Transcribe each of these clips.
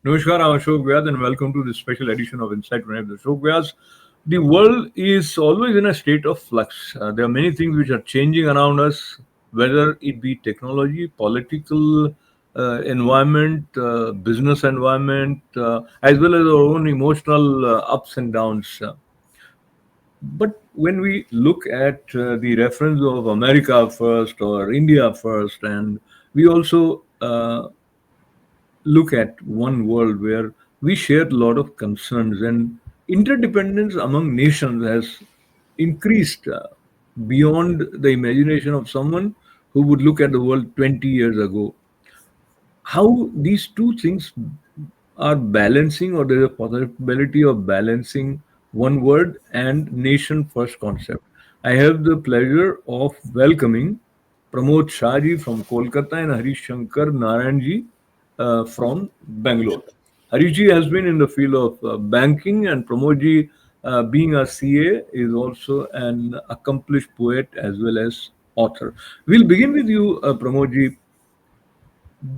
Namaskar, I'm Ashok Vyas, and welcome to this special edition of Insight with Ashok Vyas. The world is always in a state of flux. There are many things which are changing around us, whether it be technology, political environment, business environment, as well as our own emotional ups and downs. But when we look at the reference of America first or India first, and we also look at one world where we share a lot of concerns and interdependence among nations has increased beyond the imagination of someone who would look at the world 20 years ago. How these two things are balancing, or there's a possibility of balancing one word and nation first concept. I have the pleasure of welcoming Pramod Shahji from Kolkata and Harish Shankar Narayanji from Bangalore. Harishji has been in the field of banking, and Pramodji, being a CA, is also an accomplished poet as well as author. We'll begin with you, Pramodji.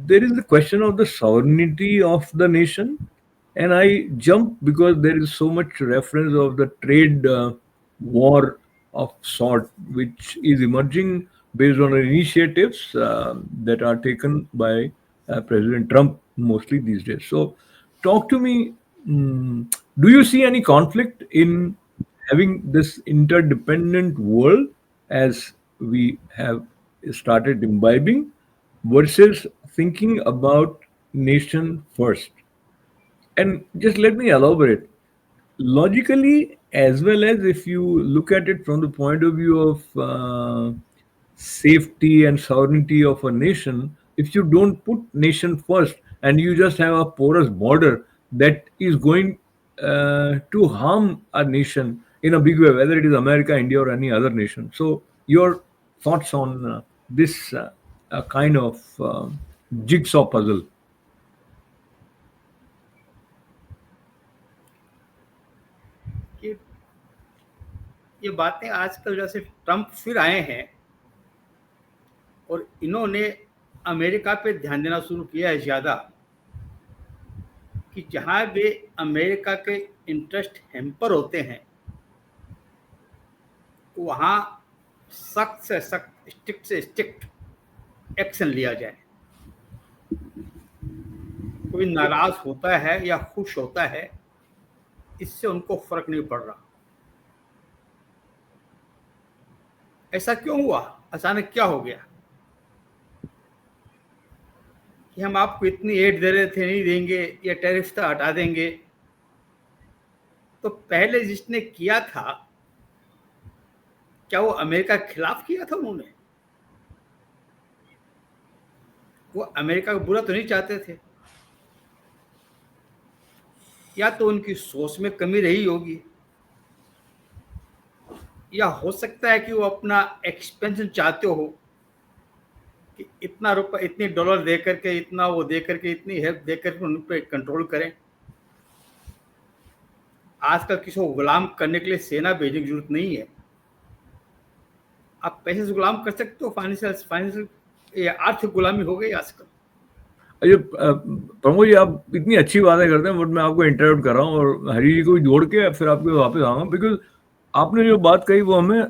There is the question of the sovereignty of the nation, and I jump because there is so much reference of the trade war of sort which is emerging based on initiatives that are taken by President Trump mostly these days. So talk to me. Do you see any conflict in having this interdependent world as we have started imbibing versus thinking about nation first? And just let me elaborate. Logically, as well as if you look at it from the point of view of safety and sovereignty of a nation, if you don't put nation first and you just have a porous border that is going to harm a nation in a big way, whether it is America, India, or any other nation. So, your thoughts on this kind of jigsaw puzzle? कि ये बातें आजकल जैसे Trump फिर आए हैं और इन्होंने अमेरिका पे ध्यान देना शुरू किया है ज़्यादा कि जहाँ भी अमेरिका के इंटरेस्ट हैम्पर होते हैं वहाँ सख्त से सख्त, स्ट्रिक्ट से स्ट्रिक्ट एक्शन लिया जाए। कोई नाराज होता है या खुश होता है, इससे उनको फर्क नहीं पड़ रहा। ऐसा क्यों हुआ? अचानक क्या हो गया कि हम आपको इतनी एड दे रहे थे, नहीं देंगे, या टैरिफ था हटा देंगे? तो पहले जिसने किया था, क्या वो अमेरिका के खिलाफ किया था? उन्होंने, वो अमेरिका का बुरा तो नहीं चाहते थे, या तो उनकी सोच में कमी रही होगी, या हो सकता है कि वो अपना एक्सपेंशन चाहते हो कि इतना रुपया, इतने डॉलर दे करके, इतना वो दे करके, इतनी हेल्प दे करके उन पर कंट्रोल करें। आजकल किसी को गुलाम करने के लिए सेना भेजने की जरूरत नहीं है। आप पैसे से गुलाम कर सकते हो। फाइनेंशियल आर्थिक गुलामी हो गई आजकल। अरे प्रमोद जी, आप इतनी अच्छी बातें करते हैं, बट मैं आपको इंटरप्ट कर रहा हूँ और हरी जी को जोड़ के फिर आपके वापस आऊंगा, बिकॉज आपने जो बात कही वो हमें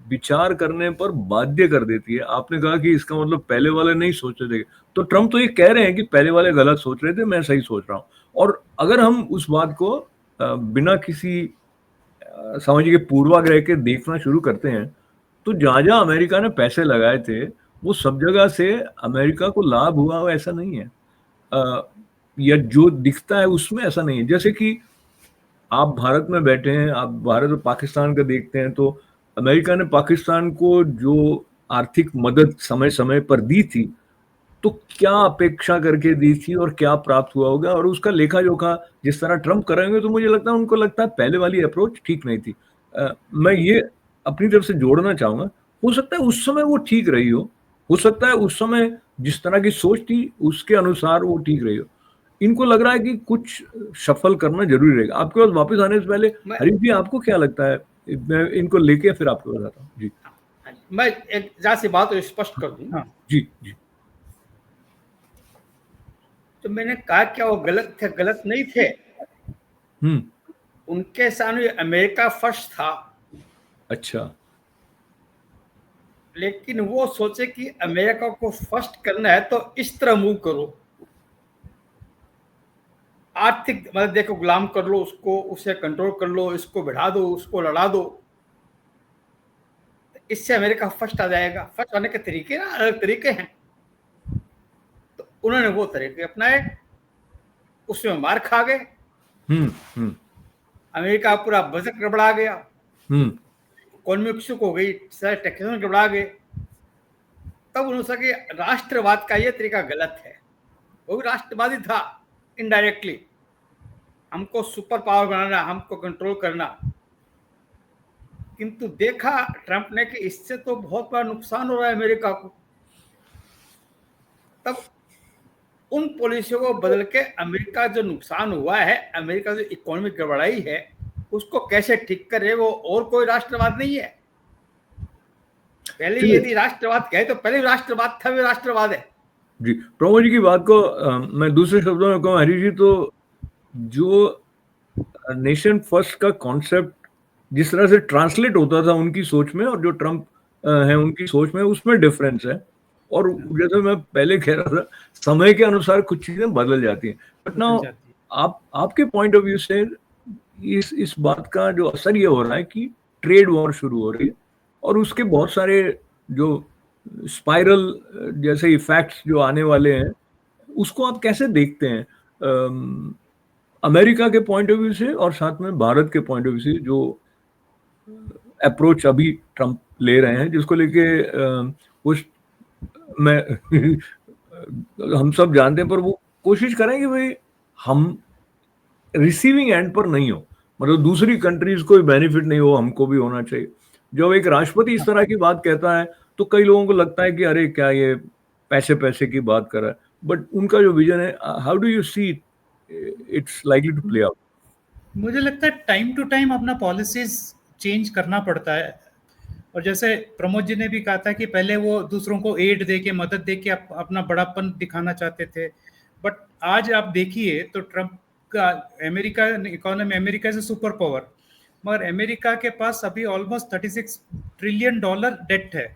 विचार करने पर बाध्य कर देती है। आपने कहा कि इसका मतलब पहले वाले नहीं सोच रहे थे, तो ट्रम्प तो ये कह रहे हैं कि पहले वाले गलत सोच रहे थे, मैं सही सोच रहा हूँ। और अगर हम उस बात को बिना किसी समझ के पूर्वाग्रह के देखना शुरू करते हैं, तो जहां जहां अमेरिका ने पैसे लगाए थे वो सब जगह से अमेरिका को लाभ हुआ हो ऐसा नहीं है, या जो दिखता है उसमें ऐसा नहीं है। जैसे कि आप भारत में बैठे हैं, आप भारत और पाकिस्तान का देखते हैं, तो अमेरिका ने पाकिस्तान को जो आर्थिक मदद समय समय पर दी थी, तो क्या अपेक्षा करके दी थी और क्या प्राप्त हुआ होगा, और उसका लेखा जोखा जिस तरह ट्रम्प करेंगे, तो मुझे लगता है उनको लगता है पहले वाली अप्रोच ठीक नहीं थी। मैं ये अपनी तरफ से जोड़ना चाहूंगा, हो सकता है उस समय वो ठीक रही हो सकता है उस समय जिस तरह की सोच थी उसके अनुसार वो ठीक रही हो। इनको लग रहा है कि कुछ सफल करना जरूरी रहेगा। आपके पास वापस आने से पहले हरीश जी, आपको क्या लगता है? मैं इनको लेके फिर आपको बताता हूँ जी। मैं एक जरा सी बात स्पष्ट कर दूं। जी जी। तो मैंने कहा क्या वो गलत थे? गलत नहीं थे। हम्म। उनके सामने अमेरिका फर्स्ट था, अच्छा। लेकिन वो सोचे कि अमेरिका को फर्स्ट करना है तो इस तरह मूव करो, आर्थिक मतलब देखो, गुलाम कर लो उसको, उसे कंट्रोल कर लो, इसको बढ़ा दो, उसको लड़ा दो, इससे अमेरिका फर्स्ट आ जाएगा। फर्स्ट आने के तरीके ना अलग तरीके हैं, तो उन्होंने वो तरीके अपनाए, उसमें मार खा गए, हम्म। हम्म। अमेरिका पूरा बजट गड़बड़ा गया, हम्म। इकोनॉमी शुक हो गई, सारे टैक्सेशन गड़बड़ा गए। तब उन्होंने सोचा कि राष्ट्रवाद का ये तरीका गलत है। वो भी राष्ट्रवादी था इनडायरेक्टली, हमको सुपर पावर बनाना, हमको कंट्रोल करना। किंतु देखा ट्रंप ने कि इससे तो बहुत बड़ा नुकसान हो रहा है अमेरिका को। तब उन पॉलिसियों को बदल के अमेरिका जो नुकसान हुआ है, अमेरिका जो इकोनॉमिक गड़बड़ाई है, उसको कैसे ठीक करे, वो और कोई राष्ट्रवाद नहीं है। पहले चलिए। यदि राष्ट्रवाद कहे तो पहले राष्ट्रवाद था, वे राष्ट्रवाद है। जी, प्रमोद जी की बात को मैं दूसरे शब्दों में कहूँ हरीश जी, तो जो नेशन फर्स्ट का कॉन्सेप्ट जिस तरह से ट्रांसलेट होता था उनकी सोच में और जो ट्रम्प है उनकी सोच में, उसमें डिफरेंस है। और जैसे मैं पहले कह रहा था, समय के अनुसार कुछ चीजें बदल जाती हैं। बट बदल नाउ जाती है। आपके पॉइंट ऑफ व्यू से इस बात का जो असर ये हो रहा है कि ट्रेड वॉर शुरू हो रही है और उसके बहुत सारे जो स्पाइरल जैसे इफेक्ट्स जो आने वाले हैं, उसको आप कैसे देखते हैं अमेरिका के पॉइंट ऑफ व्यू से और साथ में भारत के पॉइंट ऑफ व्यू से, जो अप्रोच अभी ट्रम्प ले रहे हैं जिसको लेके उस मैं हम सब जानते हैं, पर वो कोशिश करें कि भाई हम रिसीविंग एंड पर नहीं हो, मतलब दूसरी कंट्रीज को बेनिफिट नहीं हो, हमको भी होना चाहिए। जब एक राष्ट्रपति इस तरह की बात कहता है तो कई लोगों को लगता है कि अरे क्या ये पैसे पैसे की बात कर रहा है, बट उनका जो विजन है, how do you see it's likely to play out? मुझे लगता है टाइम टू टाइम अपना पॉलिसीज चेंज करना पड़ता है। और जैसे प्रमोद जी ने भी कहा था कि पहले वो दूसरों को एड दे के, मदद दे के अपना बड़ापन दिखाना चाहते थे, बट आज आप देखिए तो ट्रम्प का America economy, America is super power, मगर अमेरिका के पास अभी ऑलमोस्ट $36 ट्रिलियन डेट है।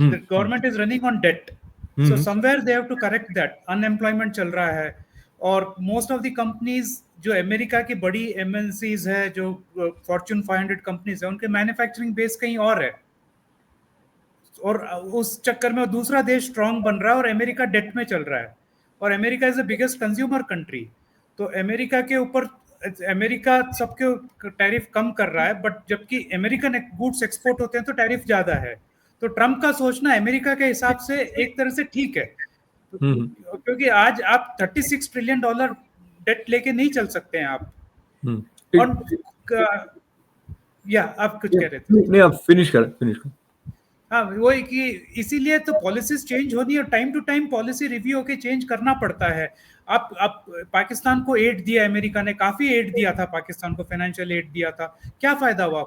The government is running on debt, so somewhere they have to correct that. Unemployment चल रहा है, और मोस्ट ऑफ द कंपनीज जो अमेरिका की बड़ी एमएनसीज है, जो फॉर्च्यून 500 कंपनीज है, उनके मैन्युफैक्चरिंग बेस कहीं और है, और उस चक्कर में दूसरा देश स्ट्रांग बन रहा है और अमेरिका डेट में चल रहा है। और America is the biggest consumer country, तो अमेरिका के ऊपर अमेरिका सबके टैरिफ कम कर रहा है, बट जबकि अमेरिकन गुड्स एक्सपोर्ट होते हैं तो टैरिफ ज्यादा है। तो ट्रम्प का सोचना अमेरिका के हिसाब से एक तरह से ठीक है, क्योंकि आज आप $36 ट्रिलियन डेट लेके नहीं चल सकते हैं आप। और या आप कुछ कह रहे थे? नहीं, आप फिनिश कर। हाँ, वही कि इसीलिए तो पॉलिसीज चेंज होनी है, और time to time policy review होके चेंज करना पड़ता है। आप पाकिस्तान को एड दिया, अमेरिका ने काफी एड दिया था पाकिस्तान को, फाइनेंशियल एड दिया था, क्या फायदा हुआ?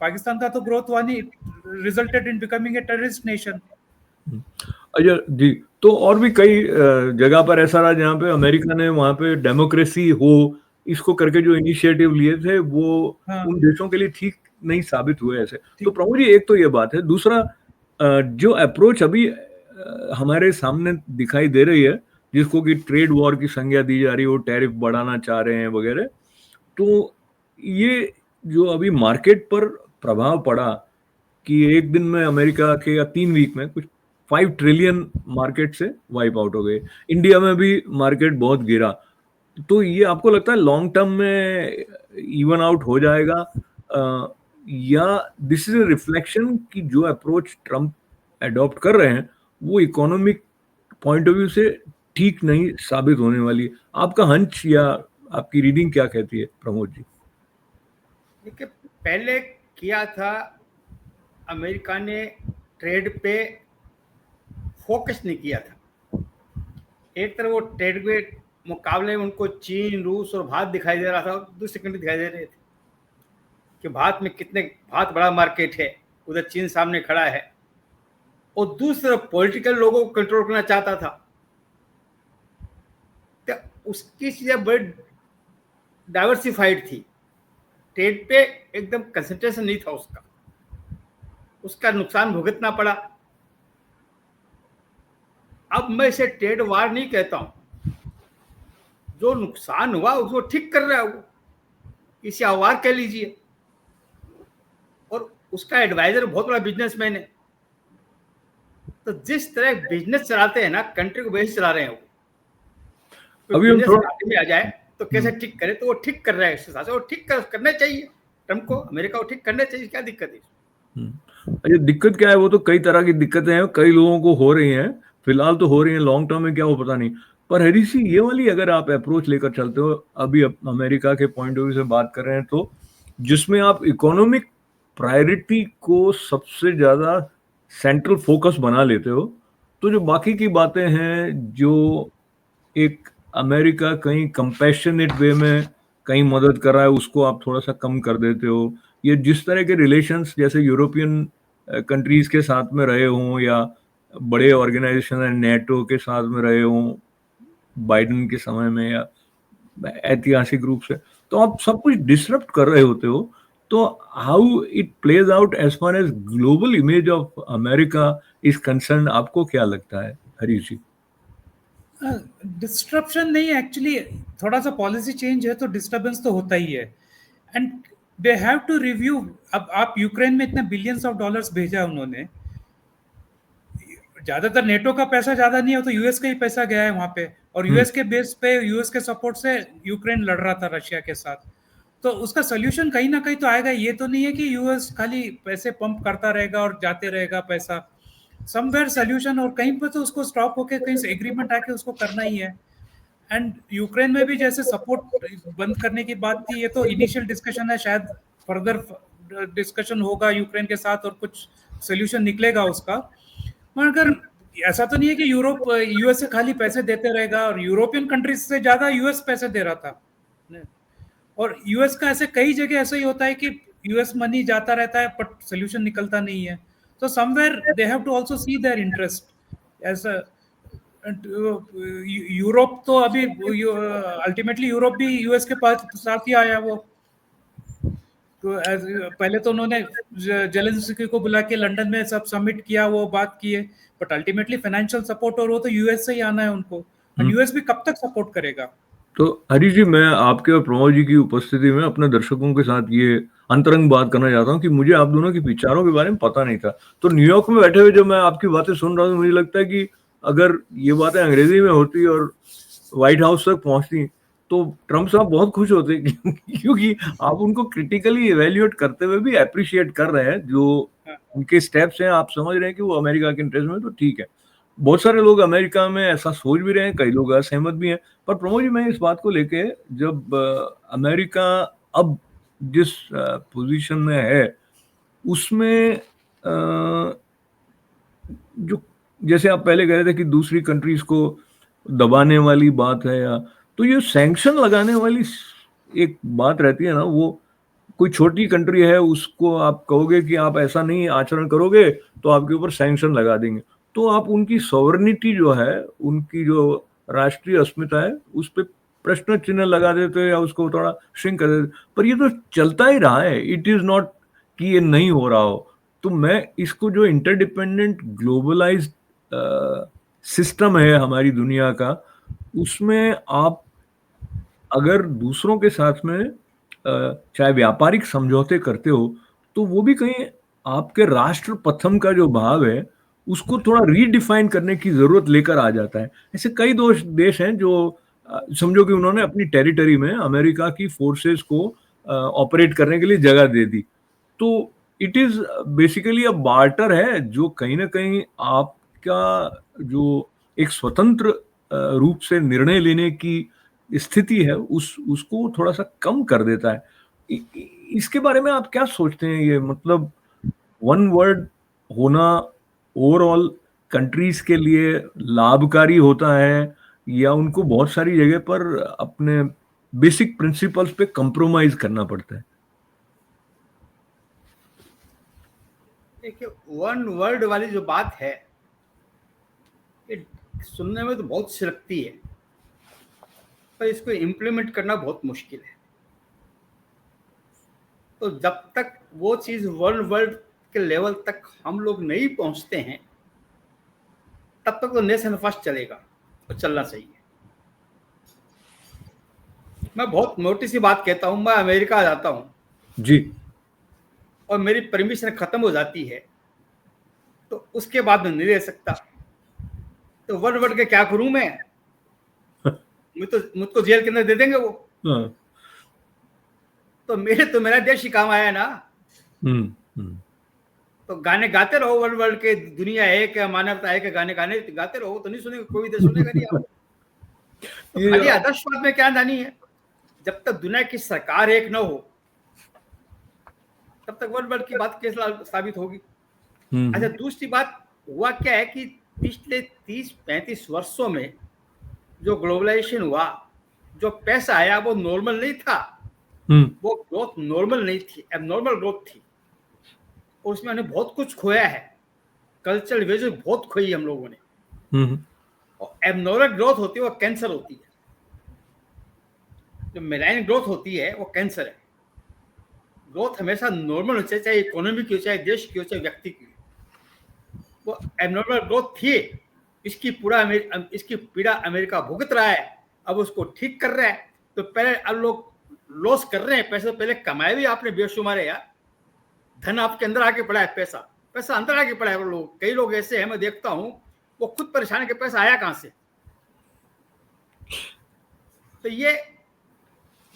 पाकिस्तान का तो ग्रोथ हुआ नहीं, resulted in becoming a terrorist nation. अच्छा जी, तो और भी कई जगह पर ऐसा रहा जहाँ पे अमेरिका ने वहाँ पे डेमोक्रेसी हो इसको करके जो इनिशिएटिव लिए थे वो उन देशों के लिए ठीक नहीं साबित हुए ऐसे। तो प्रभु जी, एक तो ये बात है, दूसरा जो अप्रोच अभी हमारे सामने दिखाई दे रही है जिसको कि ट्रेड वॉर की संज्ञा दी जा रही है, वो टैरिफ बढ़ाना चाह रहे हैं वगैरह, तो ये जो अभी मार्केट पर प्रभाव पड़ा कि एक दिन में अमेरिका के या 3 वीक में कुछ 5 ट्रिलियन मार्केट से वाइप आउट हो गए, इंडिया में भी मार्केट बहुत गिरा, तो ये आपको लगता है लॉन्ग टर्म में इवन आउट हो जाएगा, या दिस इज ए रिफ्लेक्शन कि जो अप्रोच ट्रम्प अडॉप्ट कर रहे हैं वो इकोनॉमिक पॉइंट ऑफ व्यू से ठीक नहीं साबित होने वाली? आपका हंच या आपकी रीडिंग क्या कहती है प्रमोद जी? देखिए, पहले किया था अमेरिका ने, ट्रेड पे फोकस नहीं किया था। एक तरफ वो ट्रेड के मुकाबले में उनको चीन, रूस और भारत दिखाई दे रहा था, दूसरी कंट्री दिखाई दे रहे थे कि भारत बड़ा मार्केट है, उधर चीन सामने खड़ा है, और दूसरी तरफ पॉलिटिकल लोगों को कंट्रोल करना चाहता था। तो उसकी चीज़ें बड़ी डाइवर्सिफाइड थी, ट्रेड पे एकदम कंसंट्रेशन नहीं था उसका, उसका नुकसान भुगतना पड़ा। अब मैं इसे ट्रेड वार नहीं कहता हूं, जो नुकसान हुआ उसको ठीक कर रहा है वो, इसे आवार कह लीजिए। और उसका एडवाइजर बहुत बड़ा बिजनेसमैन है। तो जिस तरह बिजनेस चलाते हैं ना, कंट्री को वैसे चला रहे हैं वो। तो अभी हम बिजनेस थोड़ा में आ जाए तो कैसे ठीक करे, तो वो ठीक कर रहा है इस हिसाब से, वो ठीक करना चाहिए ट्रम्प को, अमेरिका को ठीक करना चाहिए, क्या दिक्कत है? ये दिक्कत क्या है, वो तो कई तरह की दिक्कतें हैं, कई लोगों को हो रही हैं, फिलहाल तो हो रही हैं, लॉन्ग टर्म में क्या हो पता नहीं। पर हरीश जी, ये वाली अगर आप अप्रोच लेकर चलते हो, अभी अमेरिका के पॉइंट ऑफ व्यू से बात कर रहे हैं, तो जिसमें आप इकोनॉमिक प्रायोरिटी को सबसे ज्यादा सेंट्रल फोकस बना लेते हो, तो जो बाकी की बातें हैं, जो एक अमेरिका कहीं कंपैशनेट वे में कहीं मदद कर रहा है, उसको आप थोड़ा सा कम कर देते हो। ये जिस तरह के रिलेशंस जैसे यूरोपियन कंट्रीज के साथ में रहे हों, या बड़े ऑर्गेनाइजेशन है नेटो के साथ में रहे हों बाइडेन के समय में, या ऐतिहासिक रूप से, तो आप सब कुछ डिसरप्ट कर रहे होते हो। तो how it plays out as far as global image of America is concern, आपको क्या लगता है हरीश जी? डिस्ट्रप्शन नहीं, एक्चुअली थोड़ा सा पॉलिसी चेंज है तो डिस्टर्बेंस तो होता ही है। And they have to review. अब आप यूक्रेन में इतने बिलियंस ऑफ डॉलर्स भेजा उन्होंने, ज्यादातर नेटो का पैसा ज्यादा नहीं है, तो यूएस का ही पैसा गया है वहां पे, और यूएस के बेस पे, यूएस के सपोर्ट से यूक्रेन लड़ रहा था रशिया के साथ। तो उसका सोल्यूशन कहीं ना कहीं तो आएगा। ये तो नहीं है कि यूएस खाली पैसे पंप करता रहेगा और जाते रहेगा पैसा, समवेयर सोल्यूशन, और कहीं पर तो उसको स्टॉप होके कहीं से एग्रीमेंट आके उसको करना ही है। एंड यूक्रेन में भी जैसे सपोर्ट बंद करने की बात थी, ये तो इनिशियल डिस्कशन है, शायद फर्दर डिस्कशन होगा यूक्रेन के साथ और कुछ सोल्यूशन निकलेगा उसका। मगर ऐसा तो नहीं है कि यूरोप यूएस से खाली पैसे देते रहेगा, और यूरोपियन कंट्रीज से ज्यादा यूएस पैसे दे रहा था। और यूएस का ऐसे कई जगह ऐसा ही होता है कि यूएस मनी जाता रहता है बट सोल्यूशन निकलता नहीं है। तो somewhere they have to also see their interest. ऐसा यूरोप तो अभी अल्टीमेटली यूरोप भी यूएस के पास साथ ही आया वो। तो पहले तो उन्होंने जेलेंस्की को बुला के लंदन में सब समिट किया, वो बात किए, बट अल्टीमेटली फाइनेंशियल सपोर्ट और वो तो यूएस से ही आना है उनको, और यूएस भी कब तक सपोर्ट करेगा। तो हरीश जी, मैं आपके और प्रमोद जी की उपस्थिति में अपने दर्शकों के साथ ये अंतरंग बात करना चाहता हूँ कि मुझे आप दोनों के विचारों के बारे में पता नहीं था। तो न्यूयॉर्क में बैठे हुए जब मैं आपकी बातें सुन रहा हूँ, मुझे लगता है कि अगर ये बातें अंग्रेजी में होती और व्हाइट हाउस तक पहुंचती, तो ट्रम्प साहब बहुत खुश होते क्योंकि आप उनको क्रिटिकली इवेल्युएट करते हुए भी अप्रिशिएट कर रहे हैं, जो उनके स्टेप्स हैं, आप समझ रहे हैं कि वो अमेरिका के इंटरेस्ट में, तो ठीक है। बहुत सारे लोग अमेरिका में ऐसा सोच भी रहे हैं, कई लोग असहमत भी हैं। पर प्रमोद जी, मैं इस बात को लेके, जब अमेरिका अब जिस पोजीशन में है, उसमें जो, जैसे आप पहले कह रहे थे कि दूसरी कंट्रीज को दबाने वाली बात है, या तो ये सैंक्शन लगाने वाली एक बात रहती है ना, वो कोई छोटी कंट्री है, उसको आप कहोगे कि आप ऐसा नहीं आचरण करोगे तो आपके ऊपर सैंक्शन लगा देंगे, तो आप उनकी सॉवरेनिटी जो है, उनकी जो राष्ट्रीय अस्मिता है, उस पर प्रश्न चिन्ह लगा देते हो या उसको थोड़ा श्रिंक कर देते। पर ये तो चलता ही रहा है, इट इज नॉट कि ये नहीं हो रहा हो। तो मैं इसको, जो इंटरडिपेंडेंट ग्लोबलाइज्ड सिस्टम है हमारी दुनिया का, उसमें आप अगर दूसरों के साथ में चाहे व्यापारिक समझौते करते हो, तो वो भी कहीं आपके राष्ट्र प्रथम का जो भाव है, उसको थोड़ा रीडिफाइन करने की जरूरत लेकर आ जाता है। ऐसे कई देश हैं जो समझो कि उन्होंने अपनी टेरिटरी में अमेरिका की फोर्सेस को ऑपरेट करने के लिए जगह दे दी। तो it is basically a barter है, जो कहीं ना कहीं आपका जो एक स्वतंत्र रूप से निर्णय लेने की स्थिति है, उसको थोड़ा सा कम कर देता है। इसके बारे में आप क्या सोचते हैं? ये मतलब वन वर्ल्ड होना ओवरऑल कंट्रीज के लिए लाभकारी होता है, या उनको बहुत सारी जगह पर अपने बेसिक प्रिंसिपल्स पे कंप्रोमाइज करना पड़ता है? देखिए, वन वर्ल्ड वाली जो बात है, ये सुनने में तो बहुत अच्छी लगती है, पर इसको इम्प्लीमेंट करना बहुत मुश्किल है। तो जब तक वो चीज़ वर्ल्ड के लेवल तक हम लोग नहीं पहुंचते हैं, तब तक तो नेशन फर्स्ट चलेगा और चलना चाहिए। मैं बहुत मोटी सी बात कहता हूँ, मैं अमेरिका जाता हूँ जी। और मेरी परमिशन खत्म हो जाती है, तो उसके बाद मैं नहीं रह सकता। तो वर्ड के क्या करूं मैं? मुझको जेल के अंदर दे देंगे वो। हाँ। तो मेरा देश ही काम आया ना। हम्म। तो गाने गाते रहो, वर्ल्ड के, दुनिया एक है, मानवता एक है, गाने गाते रहो, तो नहीं सुनेगा कोई, तो सुनेगा नहीं आप। तो ये खाली आदर्शवाद में क्या जानी है? जब तक दुनिया की सरकार एक न हो, तब तक वर्ल्ड की बात कैसे साबित होगी? अच्छा, दूसरी बात हुआ क्या है कि पिछले 30-35 वर्षों में जो ग्लोबलाइजेशन हुआ, जो पैसा आया, वो नॉर्मल नहीं था। वो ग्रोथ नॉर्मल नहीं थी, एबनॉर्मल ग्रोथ थी। और उसमें हमने बहुत कुछ खोया है, कल्चरल वैल्यू बहुत खोई हम लोगों ने। और एबनॉर्मल ग्रोथ होती है वो कैंसर होती है। जो मेलाइन ग्रोथ होती है वो कैंसर है। ग्रोथ हमेशा नॉर्मल होनी चाहिए, चाहे इकोनॉमी की हो, चाहे देश की हो, चाहे व्यक्ति की हो। वो एबनॉर्मल ग्रोथ थी, इसकी पीड़ा अमेरिका भुगत रहा है, अब उसको ठीक कर रहा है। तो पहले अब लोग लॉस कर रहे हैं पैसे, पहले कमाए भी आपने बेशुमार है यार। धन आपके अंदर आके पड़ा है, पैसा अंदर आके पड़ा है। वो लोग, कई लोग ऐसे हैं, मैं देखता हूं, वो खुद परेशान है कि पैसा आया कहां से। तो ये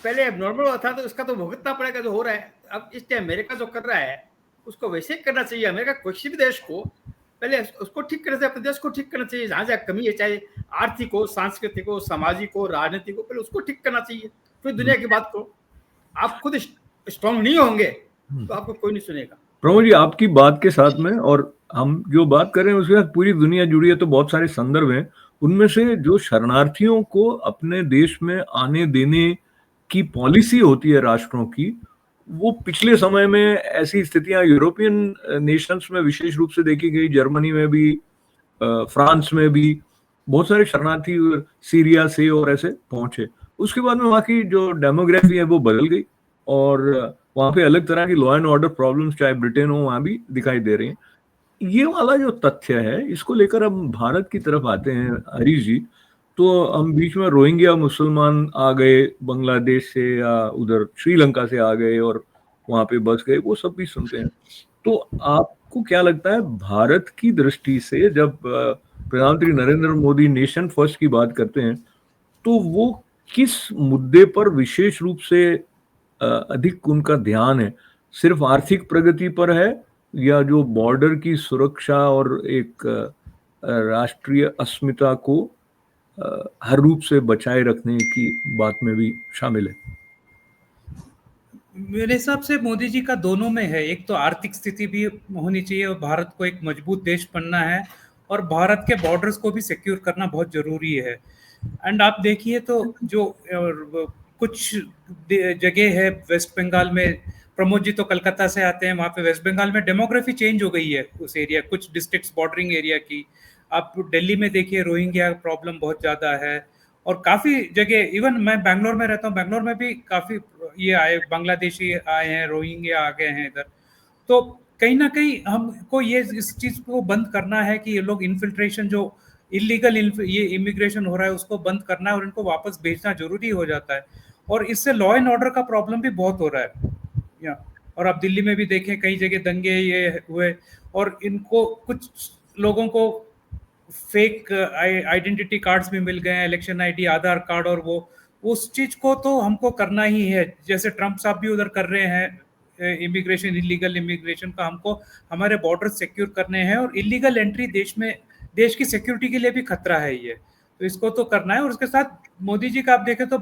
पहले एबनॉर्मल हुआ था, तो इसका तो भुगतना पड़ेगा जो हो रहा है। अब इस टाइम अमेरिका जो कर रहा है, उसको वैसे ही करना चाहिए। अमेरिका किसी भी देश को पहले उसको ठीक करना चाहिए, अपने देश को ठीक करना चाहिए। जहां जहां कमी है, चाहे आर्थिक हो, सांस्कृतिक हो, सामाजिक हो, राजनीतिक हो, पहले उसको ठीक करना चाहिए, फिर दुनिया की बात करो। आप खुद स्ट्रांग नहीं होंगे तो आपको कोई नहीं सुनेगा। प्रमोद जी, आपकी बात के साथ में और हम जो बात कर रहे हैं उसके साथ पूरी दुनिया जुड़ी है, तो बहुत सारे संदर्भ हैं। उनमें से जो शरणार्थियों को अपने देश में आने देने की पॉलिसी होती है राष्ट्रों की, वो पिछले समय में ऐसी स्थितियां यूरोपियन नेशंस में विशेष रूप से देखी गई। जर्मनी में भी, फ्रांस में भी बहुत सारे शरणार्थी सीरिया से और ऐसे पहुंचे। उसके बाद में वहाँ की जो डेमोग्राफी है वो बदल गई और वहाँ पे अलग तरह की लॉ एंड ऑर्डर प्रॉब्लम्स, चाहे ब्रिटेन हो, वहाँ भी दिखाई दे रही हैं। ये वाला जो तथ्य है, इसको लेकर हम भारत की तरफ आते हैं हरीश जी। तो हम बीच में रोहिंग्या मुसलमान आ गए बांग्लादेश से या उधर श्रीलंका से आ गए और वहाँ पे बस गए, वो सब भी सुनते हैं। तो आपको क्या लगता है, भारत की दृष्टि से जब प्रधानमंत्री नरेंद्र मोदी नेशन फर्स्ट की बात करते हैं, तो वो किस मुद्दे पर विशेष रूप से अधिक उनका ध्यान है? सिर्फ आर्थिक प्रगति पर है, या जो बॉर्डर की सुरक्षा और एक राष्ट्रीय अस्मिता को हर रूप से बचाए रखने की बात में भी शामिल है? मेरे हिसाब से मोदी जी का दोनों में है। एक तो आर्थिक स्थिति भी होनी चाहिए और भारत को एक मजबूत देश बनना है, और भारत के बॉर्डर्स को भी सिक्योर करना बहुत जरूरी है। एंड आप देखिए तो जो कुछ जगह है वेस्ट बंगाल में, प्रमोद जी तो कलकत्ता से आते हैं, वहाँ पे वेस्ट बंगाल में डेमोग्राफी चेंज हो गई है उस एरिया, कुछ डिस्ट्रिक्ट्स बॉर्डरिंग एरिया की। आप दिल्ली में देखिए रोहिंग्या प्रॉब्लम बहुत ज़्यादा है, और काफ़ी जगह, इवन मैं बैंगलोर में रहता हूँ, बैंगलोर में भी काफ़ी ये आए, बांग्लादेशी आए हैं, रोहिंग्या आ गए हैं इधर। तो कहीं ना कहीं हमको ये इस चीज़ को बंद करना है कि ये लोग इन्फिल्ट्रेशन, जो इलीगल ये इमिग्रेशन हो रहा है, उसको बंद करना है और इनको वापस भेजना जरूरी हो जाता है। और इससे लॉ एंड ऑर्डर का प्रॉब्लम भी बहुत हो रहा है। और आप दिल्ली में भी देखें, कई जगह दंगे ये हुए, और इनको कुछ लोगों को फेक आइडेंटिटी कार्ड्स भी मिल गए हैं, इलेक्शन आईडी, आधार कार्ड, और वो उस चीज को तो हमको करना ही है। जैसे ट्रम्प साहब भी उधर कर रहे हैं इमिग्रेशन, इलीगल इमिग्रेशन का, हमको हमारे बॉर्डर सिक्योर करने हैं। और इलीगल एंट्री देश की सिक्योरिटी के लिए भी खतरा है ये, तो इसको तो करना है। और उसके साथ मोदी जी का आप देखें तो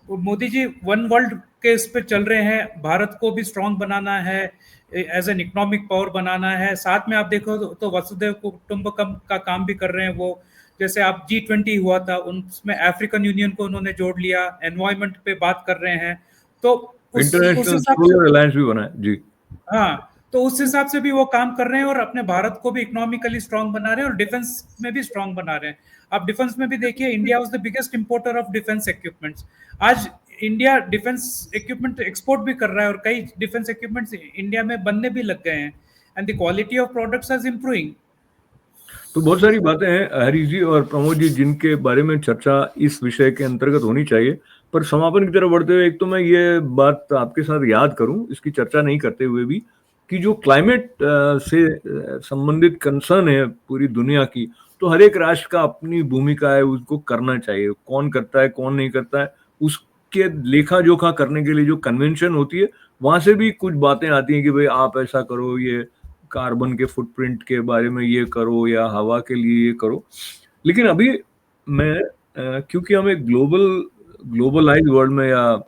मोदी जी वन वर्ल्ड के इस पे चल रहे हैं, भारत को भी स्ट्रांग बनाना है, एज एन इकोनॉमिक पावर बनाना है। साथ में आप देखो तो वसुधैव कुटुंबकम का काम भी कर रहे हैं वो। जैसे आप G20 हुआ था, उसमें अफ्रीकन यूनियन को उन्होंने जोड़ लिया, एनवायरमेंट पे बात कर रहे हैं। तो इंटरनेशनल सोलर अलायंस भी बना है जी। हाँ, तो उस हिसाब से भी वो काम कर रहे हैं और अपने भारत को भी इकोनॉमिकली स्ट्रांग बना रहे हैं और डिफेंस में भी स्ट्रांग बना रहे हैं। आप डिफेंस में भी देखिए, India was the biggest importer of defence equipments. आज इंडिया डिफेंस इक्विपमेंट एक्सपोर्ट भी कर रहा है और कई डिफेंस इक्विपमेंट्स इंडिया में बनने भी लग गए हैं, and the quality of products is improving. तो बहुत सारी बातें हैं हरीश जी और प्रमोद जी जिनके बारे में चर्चा इस विषय के अंतर्गत होनी चाहिए, पर समापन की तरफ बढ़ते हुए एक तो मैं ये बात आपके साथ याद करूं, इसकी चर्चा नहीं करते हुए भी, कि जो क्लाइमेट से संबंधित कंसर्न है पूरी दुनिया की, तो हर एक राष्ट्र का अपनी भूमिका है, उसको करना चाहिए। कौन करता है कौन नहीं करता है उसके लेखा जोखा करने के लिए जो कन्वेंशन होती है वहां से भी कुछ बातें आती हैं कि भाई आप ऐसा करो, ये कार्बन के फुटप्रिंट के बारे में ये करो या हवा के लिए ये करो। लेकिन अभी मैं क्योंकि हम एक ग्लोबलाइज वर्ल्ड में, या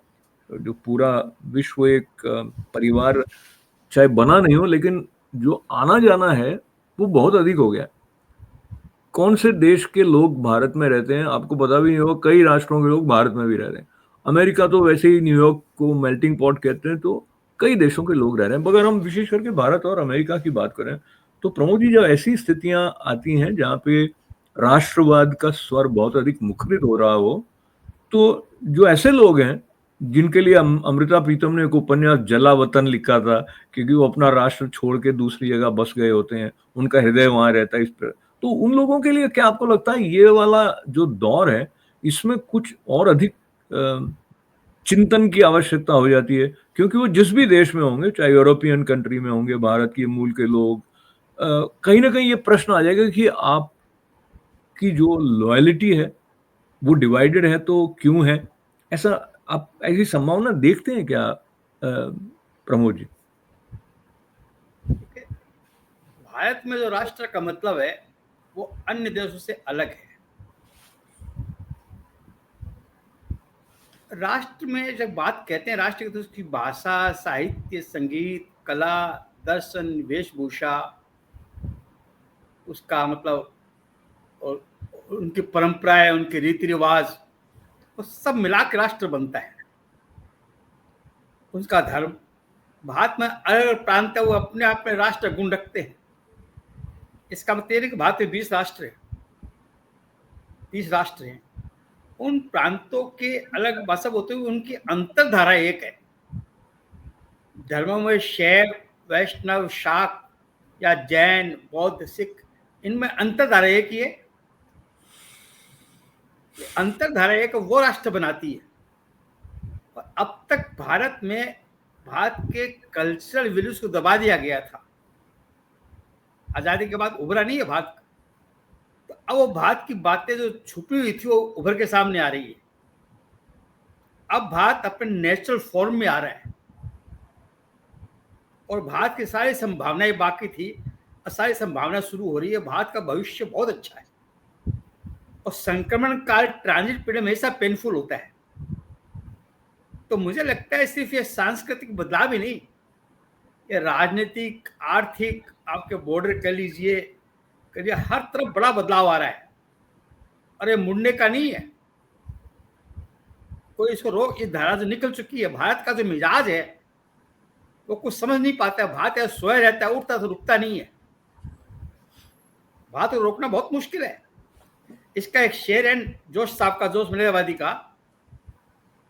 जो पूरा विश्व एक परिवार चाहे बना नहीं हो, लेकिन जो आना जाना है वो बहुत अधिक हो गया। कौन से देश के लोग भारत में रहते हैं आपको पता भी नहीं होगा, कई राष्ट्रों के लोग भारत में भी रह रहे हैं। अमेरिका तो वैसे ही न्यूयॉर्क को मेल्टिंग पॉट कहते हैं, तो कई देशों के लोग रह रहे हैं। मगर हम विशेष करके भारत और अमेरिका की बात करें तो प्रमोद जी, जब ऐसी स्थितियां आती हैं जहाँ पे राष्ट्रवाद का स्वर बहुत अधिक मुखरित हो रहा हो, तो जो ऐसे लोग हैं जिनके लिए अमृता प्रीतम ने एक उपन्यास जला वतन लिखा था, क्योंकि वो अपना राष्ट्र छोड़ के दूसरी जगह बस गए होते हैं, उनका हृदय वहां रहता है इस पर, तो उन लोगों के लिए क्या आपको लगता है ये वाला जो दौर है इसमें कुछ और अधिक चिंतन की आवश्यकता हो जाती है? क्योंकि वो जिस भी देश में होंगे, चाहे यूरोपियन कंट्री में होंगे, भारत के मूल के लोग, कहीं ना कहीं ये प्रश्न आ जाएगा कि आपकी जो लॉयल्टी है वो डिवाइडेड है तो क्यों है ऐसा? आप ऐसी संभावना देखते हैं क्या प्रमोद जी? भारत में जो राष्ट्र का मतलब है वो अन्य देशों से अलग है। राष्ट्र में जब बात कहते हैं राष्ट्र की, तो उसकी भाषा, साहित्य, संगीत, कला, दर्शन, वेशभूषा, उसका मतलब, और उनकी परंपराएं, उनके रीति रिवाज, वो सब मिला के राष्ट्र बनता है। उसका धर्म, भारत में अलग प्रांत है, वो अपने आप में राष्ट्र गुण रखते हैं। इसका मतलब है कि भारत में 20 राष्ट्र है, 30 राष्ट्र हैं। उन प्रांतों के अलग भाषा होते हुए उनकी अंतरधारा एक है। धर्मों में शैव, वैष्णव, शाक्त या जैन, बौद्ध, सिख, इनमें अंतरधारा एक ही है। अंतरधारा एक वो राष्ट्र बनाती है। और अब तक भारत में भारत के कल्चरल वैल्यूज को दबा दिया गया था। आजादी के बाद उभरा नहीं है भारत, तो अब वो भारत की बातें जो छुपी हुई थी वो उभर के सामने आ रही है। अब भारत अपने नेचुरल फॉर्म में आ रहा है और भारत की सारी संभावनाएं बाकी थी और सारी संभावना शुरू हो रही है। भारत का भविष्य बहुत अच्छा है और संक्रमण काल, ट्रांजिट पीरियड हमेशा पेनफुल होता है। तो मुझे लगता है सिर्फ ये सांस्कृतिक बदलाव ही नहीं, ये राजनीतिक, आर्थिक, आपके बॉर्डर कह लीजिए, करिए, हर तरफ बड़ा बदलाव आ रहा है और ये मुड़ने का नहीं है। कोई इसको रोक, ये धारा जो निकल चुकी है। भारत का जो मिजाज है वो कुछ समझ नहीं पाता है। भारत सोया रहता है, उठता तो रुकता नहीं है। भारत को रोकना बहुत मुश्किल है। इसका एक शेर है जोश साहब का, जोश मिलेवादी का,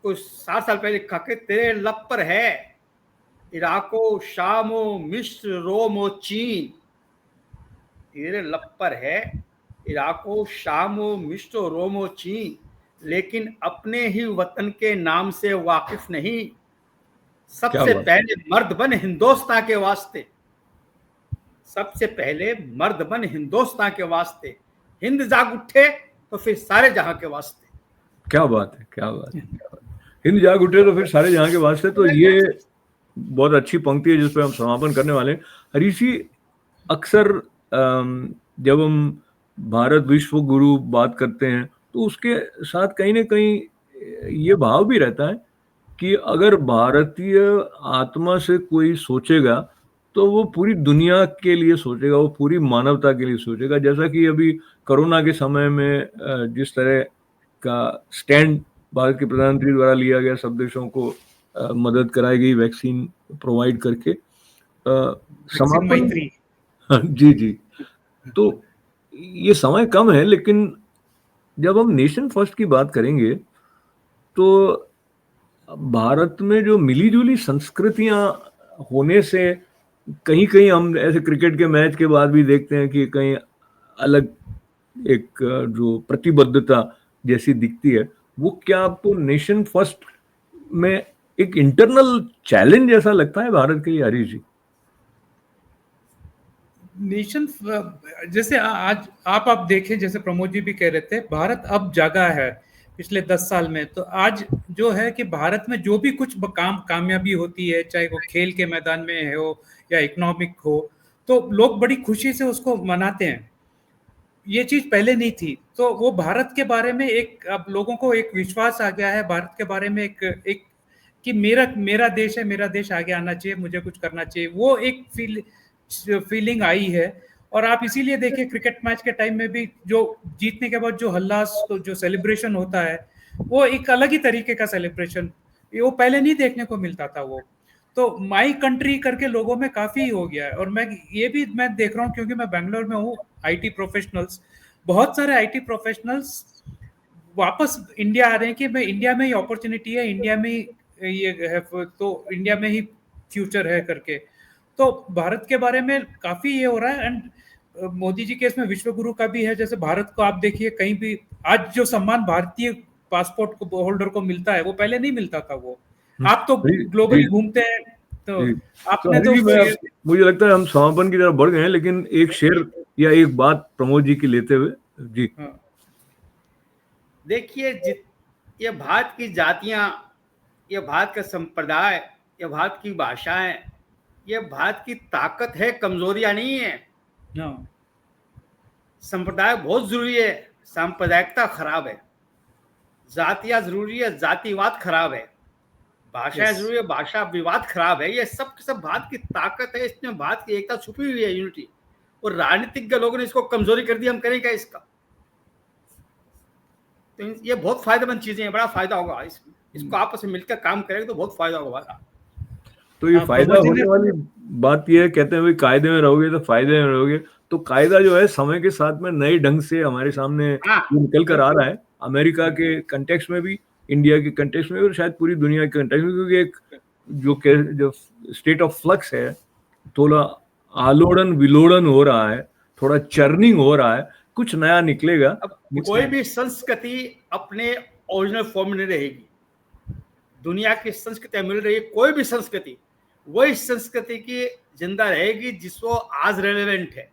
कुछ 60 साल पहले लिखा कि तेरे लब पर है इराको, शामो, मिस्र, रोमो, चीन। तेरे लब पर है इराको, शामो, मिस्र, रोमो, चीन, लेकिन अपने ही वतन के नाम से वाकिफ नहीं। सबसे पहले मर्द बन हिंदुस्तान के वास्ते, सबसे पहले मर्द बन हिंदुस्तान के वास्ते। हिंद जाग उठे तो फिर सारे जहां के वास्ते। क्या बात है, क्या बात है, क्या बात है। हिंद जाग उठे तो फिर सारे जहां के वास्ते। तो ये बहुत अच्छी पंक्ति है जिस पर हम समापन करने वाले हैं। हरीश जी, अक्सर जब हम भारत विश्व गुरु बात करते हैं तो उसके साथ कहीं ना कहीं ये भाव भी रहता है कि अगर भारतीय आत्मा से कोई सोचेगा तो वो पूरी दुनिया के लिए सोचेगा, वो पूरी मानवता के लिए सोचेगा। जैसा कि अभी कोरोना के समय में जिस तरह का स्टैंड भारत के प्रधानमंत्री द्वारा लिया गया, सब देशों को मदद कराई गई वैक्सीन प्रोवाइड करके, वैक्सीन समापन। मैत्री। जी जी। तो ये समय कम है, लेकिन जब हम नेशन फर्स्ट की बात करेंगे तो भारत में जो मिली-जुली संस्कृतियां होने से कहीं कहीं हम ऐसे क्रिकेट के मैच के बाद भी देखते हैं कि कहीं अलग एक जो प्रतिबद्धता जैसी दिखती है, वो क्या आपको नेशन फर्स्ट में एक इंटरनल चैलेंज जैसा लगता है भारत के लिए, हरीश जी? नेशन जैसे आज आप देखें, जैसे प्रमोद जी भी कह रहे थे, भारत अब जागा है पिछले 10 साल में। तो आज जो है कि भारत में जो भी कुछ कामयाबी होती है, चाहे वो खेल के मैदान में हो या इकोनॉमिक हो, तो लोग बड़ी खुशी से उसको मनाते हैं। ये चीज पहले नहीं थी। तो वो भारत के बारे में एक, अब लोगों को एक विश्वास आ गया है भारत के बारे में, एक कि मेरा मेरा देश है, मेरा देश आगे आना चाहिए, मुझे कुछ करना चाहिए, वो एक फीलिंग आई है। और आप इसीलिए देखिए क्रिकेट मैच के टाइम में भी जो जीतने के बाद जो हल्लास, तो जो सेलिब्रेशन होता है, वो एक अलग ही तरीके का सेलिब्रेशन, वो पहले नहीं देखने को मिलता था। वो तो माई कंट्री करके लोगों में काफी हो गया है। और मैं देख रहा हूँ, क्योंकि मैं बैंगलोर में हूँ, आईटी प्रोफेशनल्स, बहुत सारे आईटी प्रोफेशनल्स वापस इंडिया आ रहे हैं कि मैं इंडिया में ही अपॉर्चुनिटी है, इंडिया में ही ये है, तो इंडिया में ही फ्यूचर है करके। तो भारत के बारे में काफी ये हो रहा है। एंड मोदी जी के इसमें विश्व गुरु का भी है। जैसे भारत को आप देखिए, कहीं भी आज जो सम्मान भारतीय पासपोर्ट को होल्डर को मिलता है, वो पहले नहीं मिलता था। वो आप तो जी ग्लोबली जी घूमते हैं, तो जी। तो आपने हरीश तो जी, मुझे लगता है हम समापन की तरफ बढ़ गए हैं, लेकिन एक शेर या एक बात प्रमोद जी की लेते हुए। जी। हाँ, देखिए, ये भारत की जातियां, ये भारत का संप्रदाय, ये भारत की भाषाएं, ये भारत की ताकत है, कमजोरियां नहीं है। हाँ, संप्रदाय बहुत जरूरी है, सांप्रदायिकता खराब है। जातियां जरूरी है, जातिवाद खराब है। भाषाएं यस। जरूरी है, भाषा विवाद खराब है। ये सब सब भारत की ताकत है, इसमें भारत की एकता छुपी हुई है, यूनिटी। और राजनीतिज्ञ लोगों ने इसको कमजोरी कर दी, हम करें क्या इसका? तो ये बहुत फायदेमंद चीजें हैं, बड़ा फायदा होगा इसको आपस में मिलकर काम करेंगे तो बहुत फायदा होगा। तो ये फायदा प्रमोद जी होने ने, वाली बात ये है, कहते हैं भाई कायदे में रहोगे तो फायदे में रहोगे। तो कायदा जो है समय के साथ में नए ढंग से हमारे सामने हाँ, ये निकल कर आ बिल्कुल। रहा है, अमेरिका के कंटेक्स्ट में भी, इंडिया के कंटेक्स्ट में भी, और शायद पूरी दुनिया के कंटेक्स्ट में, क्योंकि एक जो स्टेट ऑफ फ्लक्स है, थोड़ा आलोड़न विलोड़न हो रहा है, थोड़ा चर्निंग हो रहा है, कुछ नया निकलेगा। अब कोई भी संस्कृति अपने ओरिजिनल फॉर्म में नहीं रहेगी। दुनिया की संस्कृतियां मिल रही है, कोई भी संस्कृति वही संस्कृति की जिंदा रहेगी जिसको आज रेलेवेंट है,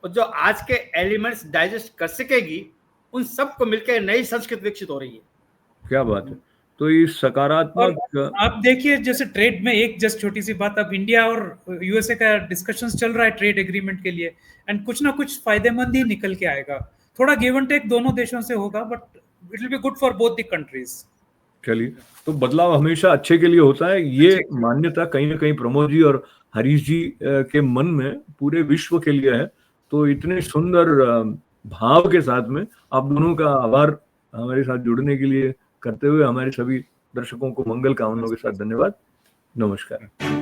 और जो आज के एलिमेंट्स डाइजेस्ट कर सकेगी, उन सबको मिलकर नई संस्कृति विकसित हो रही है। क्या बात है। तो इस और सकारात्मक आप देखिए, जैसे ट्रेड में एक जस्ट छोटी सी बात, अब इंडिया और यूएसए का डिस्कशंस चल रहा है ट्रेड एग्रीमेंट के लिए, एंड कुछ ना कुछ फायदेमंद ही निकल के आएगा। थोड़ा गिव एंड टेक दोनों देशों से होगा, but it will be good for both the countries. चलिए, तो बदलाव हमेशा अच्छे के लिए होता है, ये मान्यता कहीं ना कहीं प्रमोद जी और हरीश जी के मन में पूरे विश्व के लिए है। तो इतने सुंदर भाव के साथ में आप दोनों का आभार हमारे साथ जुड़ने के लिए करते हुए हमारे सभी दर्शकों को मंगल कामनाओं के साथ धन्यवाद। नमस्कार।